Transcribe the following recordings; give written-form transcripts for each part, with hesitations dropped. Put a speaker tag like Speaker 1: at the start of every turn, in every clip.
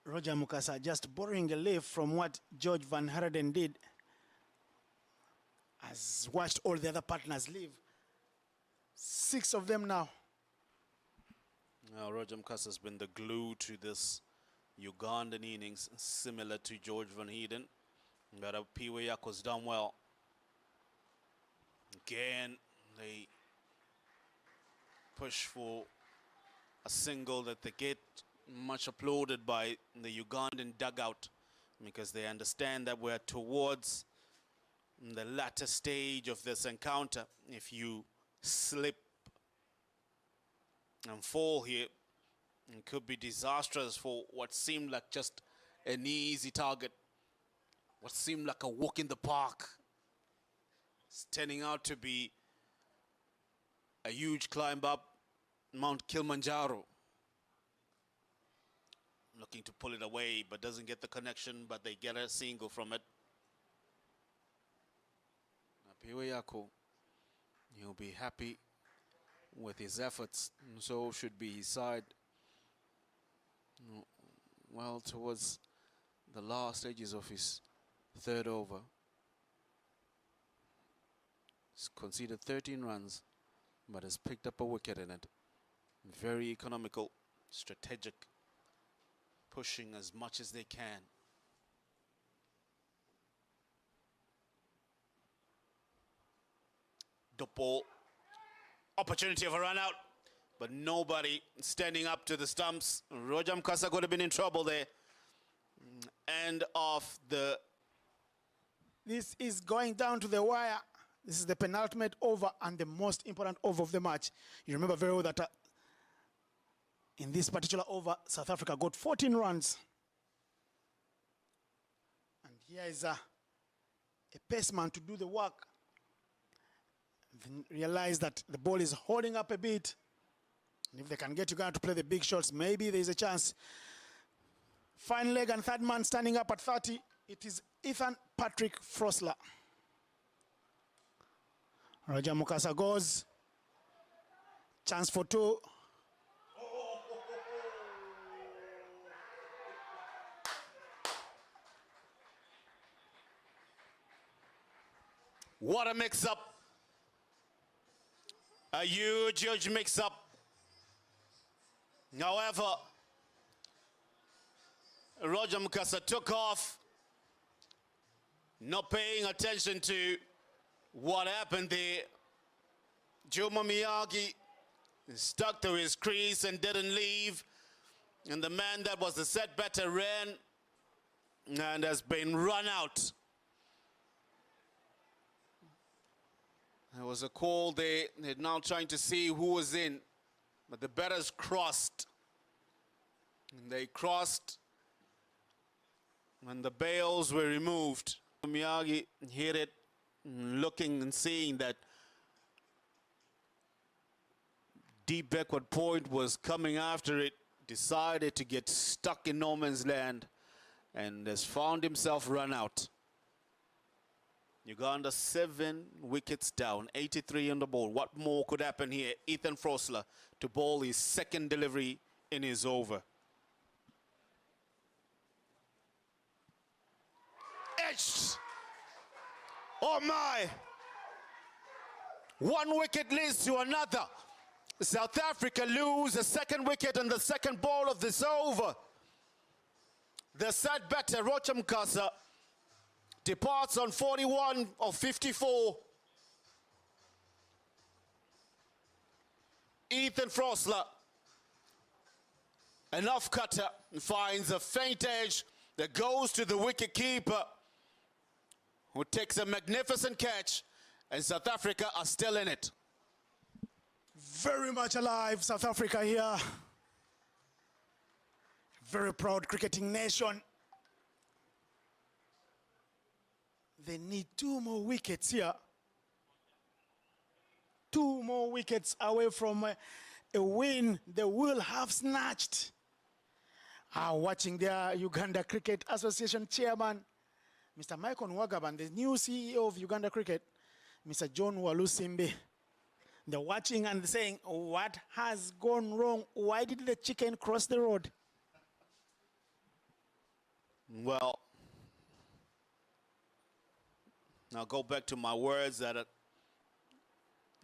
Speaker 1: Roger Mukasa just borrowing a leaf from what George Van Harden did. Has watched all the other partners leave. 6 of them now.
Speaker 2: Now, Roger Mukasa has been the glue to this Ugandan innings, similar to George Van Heerden. But Piwe Yako's done well. Again, they push for a single that they get much applauded by the Ugandan dugout, because they understand that we're towards the latter stage of this encounter. If you slip and fall here, it could be disastrous for what seemed like just an easy target, what seemed like a walk in the park. It's turning out to be a huge climb up Mount Kilimanjaro. Looking to pull it away, but doesn't get the connection, but they get a single from it. Piwe Yako, he'll be happy with his efforts, and so should be his side. Well, towards the last stages of his 3rd over. He's conceded 13 runs, but has picked up a wicket in it. Very economical, strategic, pushing as much as they can. Ball, opportunity of a run out, but nobody standing up to the stumps. Roger Mukasa could have been in trouble there. End of the...
Speaker 1: This is going down to the wire. This is the penultimate over and the most important over of the match. You remember very well that in this particular over, South Africa got 14 runs. And here is a paceman to do the work. Realize that the ball is holding up a bit. And if they can get Uganda to play the big shots, maybe there's a chance. Fine leg and 3rd man standing up at 30. It is Ethan Patrick Frosler. Roger Mukasa goes. Chance for 2.
Speaker 2: What a mix-up. A huge mix-up. However, Roger Mukasa took off, not paying attention to what happened there. Juma Miyagi stuck to his crease and didn't leave. And the man that was the set batter ran and has been run out. There was a call there. They're now trying to see who was in. But the batters crossed. And they crossed when the bails were removed. Miyagi hit it, looking and seeing that deep backward point was coming after it. Decided to get stuck in no man's land and has found himself run out. Uganda 7 wickets down, 83 on the ball. What more could happen here? Ethan Frosler to bowl his 2nd delivery in his over. Edged. Oh my! 1 wicket leads to another. South Africa lose a 2nd wicket and the 2nd ball of this over. The set batter, Roger Mukasa, departs on 41 of 54. Ethan Frosler, an off-cutter, finds a faint edge that goes to the wicket-keeper, who takes a magnificent catch, and South Africa are still in it.
Speaker 1: Very much alive, South Africa here. Very proud cricketing nation. They need 2 more wickets here. 2 more wickets away from a win they will have snatched. Watching their Uganda Cricket Association chairman, Mr. Michael Nwagaba, the new CEO of Uganda Cricket, Mr. John Walusimbe. They're watching and saying, what has gone wrong? Why did the chicken cross the road?
Speaker 2: Well, now go back to my words that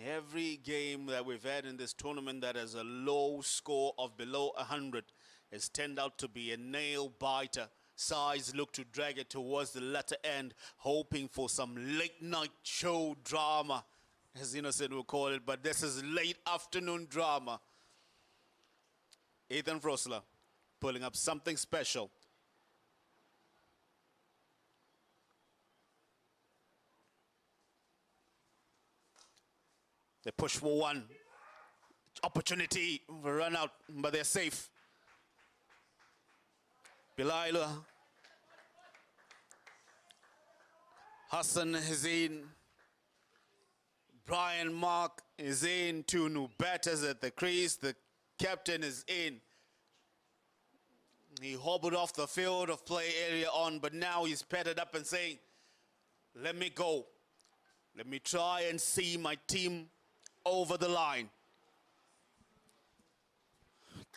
Speaker 2: every game that we've had in this tournament that has a low score of below 100 has turned out to be a nail-biter. Sides look to drag it towards the latter end, hoping for some late-night show drama, as Innocent will call it, but this is late afternoon drama. Ethan Frosler pulling up something special. They push for one. Opportunity for run out, but they're safe. Bilal Hassan is in. Brian Mark is in. Two new batters at the crease. The captain is in. He hobbled off the field of play area on, but now he's padded up and saying, let me go. Let me try and see my team over the line.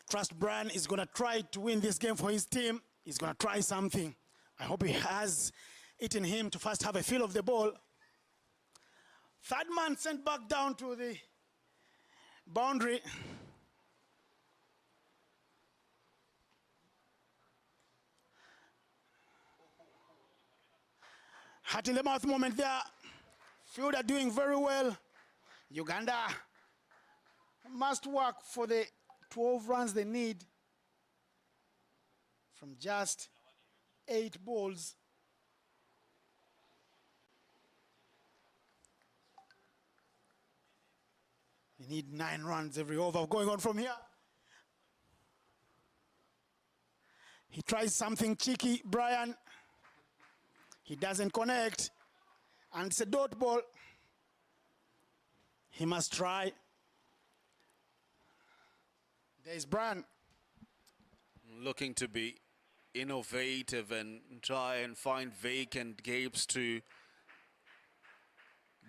Speaker 1: Trust Brian is going to try to win this game for his team. He's going to try something. I hope he has it in him to first have a feel of the ball. Third man sent back down to the boundary. Hat in the mouth moment there. Fielder doing very well. Uganda must work for the 12 runs they need from just 8 balls. They need 9 runs every over going on from here. He tries something cheeky, Brian. He doesn't connect, and it's a dot ball. He must try. There's Brian.
Speaker 2: Looking to be innovative and try and find vacant gaps to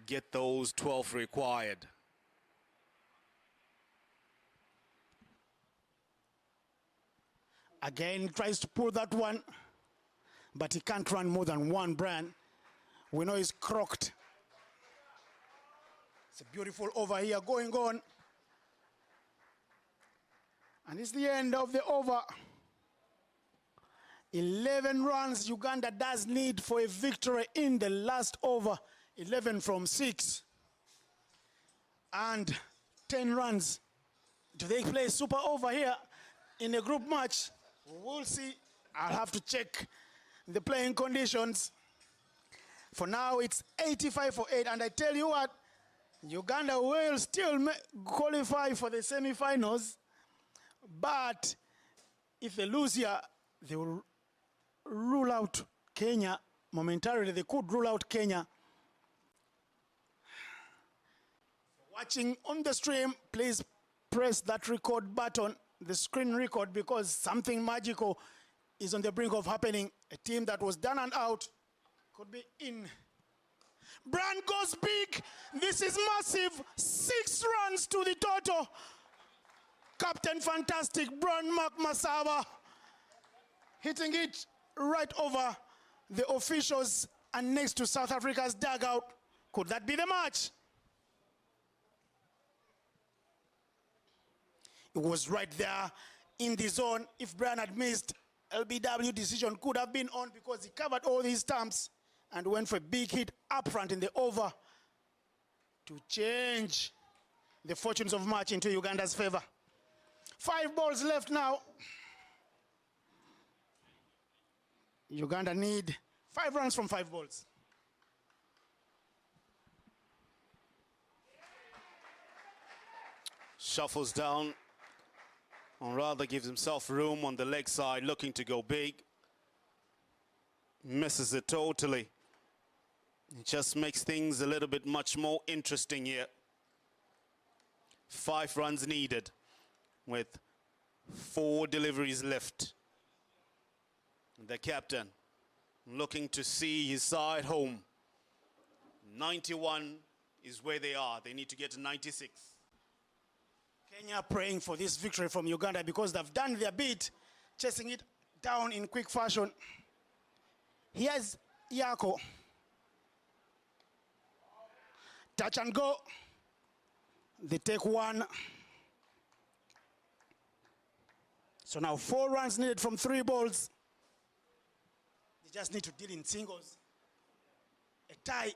Speaker 2: get those 12 required.
Speaker 1: Again, he tries to pull that one, but he can't run more than one, Brian. We know he's crocked. It's a beautiful over here going on. And it's the end of the over. 11 runs Uganda does need for a victory in the last over. 11 from 6. And 10 runs. Do they play super over here in a group match? We'll see. I'll have to check the playing conditions. For now, it's 85 for 8. And I tell you what, Uganda will still qualify for the semi-finals. But if they lose here, they will rule out Kenya momentarily. They could rule out Kenya. Watching on the stream, please press that record button, the screen record, because something magical is on the brink of happening. A team that was down and out could be in. Brand goes big. This is massive. 6 runs to the total. Captain Fantastic, Brian Mark Masaba, hitting it right over the officials and next to South Africa's dugout. Could that be the match? It was right there in the zone. If Brian had missed, LBW decision could have been on because he covered all his stumps and went for a big hit up front in the over to change the fortunes of match into Uganda's favor. 5 balls left now. Uganda need 5 runs from 5 balls.
Speaker 2: Shuffles down, or rather gives himself room on the leg side, looking to go big. Misses it totally. It just makes things a little bit much more interesting here. 5 runs needed with 4 deliveries left. The captain looking to see his side home. 91 is where they are. They need to get to 96.
Speaker 1: Kenya praying for this victory from Uganda because they've done their bit, chasing it down in quick fashion. Here's Yako. Touch and go. They take one. So now 4 runs needed from 3 balls. They just need to deal in singles. A tie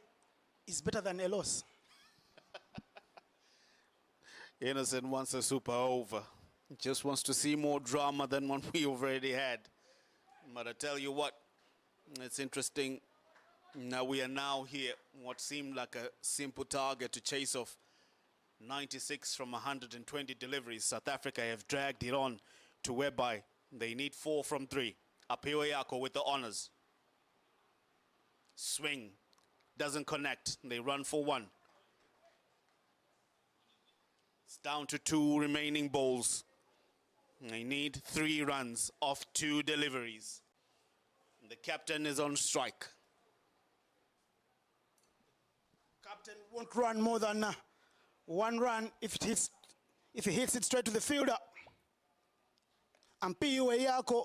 Speaker 1: is better than a loss.
Speaker 2: Innocent wants a super over. Just wants to see more drama than one we already had. But I tell you what, it's interesting. Now we are now here, what seemed like a simple target to chase off 96 from 120 deliveries. South Africa have dragged it on to whereby they need 4 from 3. Apiwe Yako with the honors. Swing. Doesn't connect. They run for 1. It's down to 2 remaining balls. They need 3 runs off 2 deliveries. The captain is on strike.
Speaker 1: Captain won't run more than 1 run if he hits it straight to the fielder. And Apiwe Yako.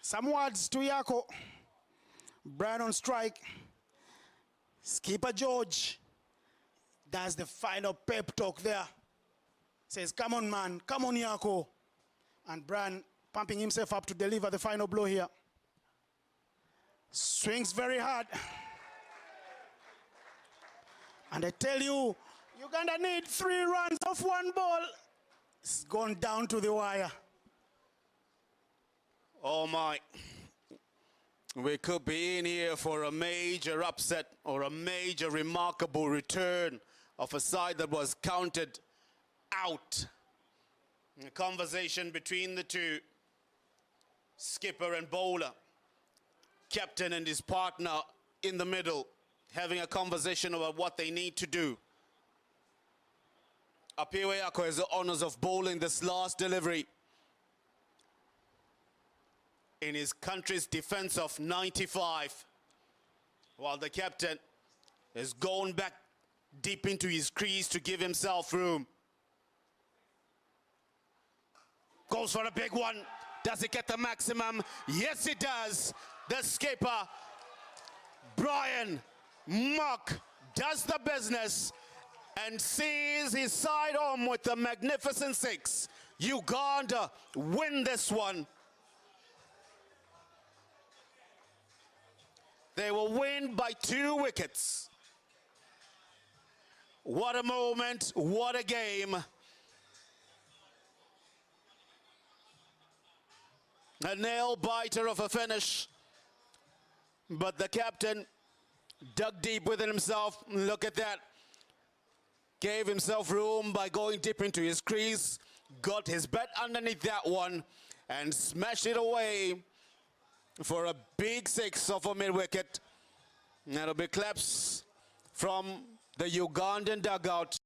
Speaker 1: Some words to Yako. Brian on strike. Skipper George does the final pep talk there. Says, come on, man. Come on, Yako. And Brian pumping himself up to deliver the final blow here. Swings very hard. And I tell you, Uganda need 3 runs off 1 ball. It's gone down to the wire.
Speaker 2: Oh my. We could be in here for a major upset or a major remarkable return of a side that was counted out. A conversation between the 2, skipper and bowler, captain and his partner in the middle, having a conversation about what they need to do. Apiwe Yako has the honors of bowling this last delivery in his country's defense of 95, while the captain has gone back deep into his crease to give himself room. Goes for a big one. Does it get the maximum? Yes, it does. The skipper, Brian Mock, does the business and sees his side on with the magnificent 6. Uganda win this one. They will win by 2 wickets. What a moment, what a game. A nail-biter of a finish. But the captain dug deep within himself. Look at that. Gave himself room by going deep into his crease. Got his bat underneath that one and smashed it away for a big 6 off a mid-wicket. That'll be claps from the Ugandan dugout.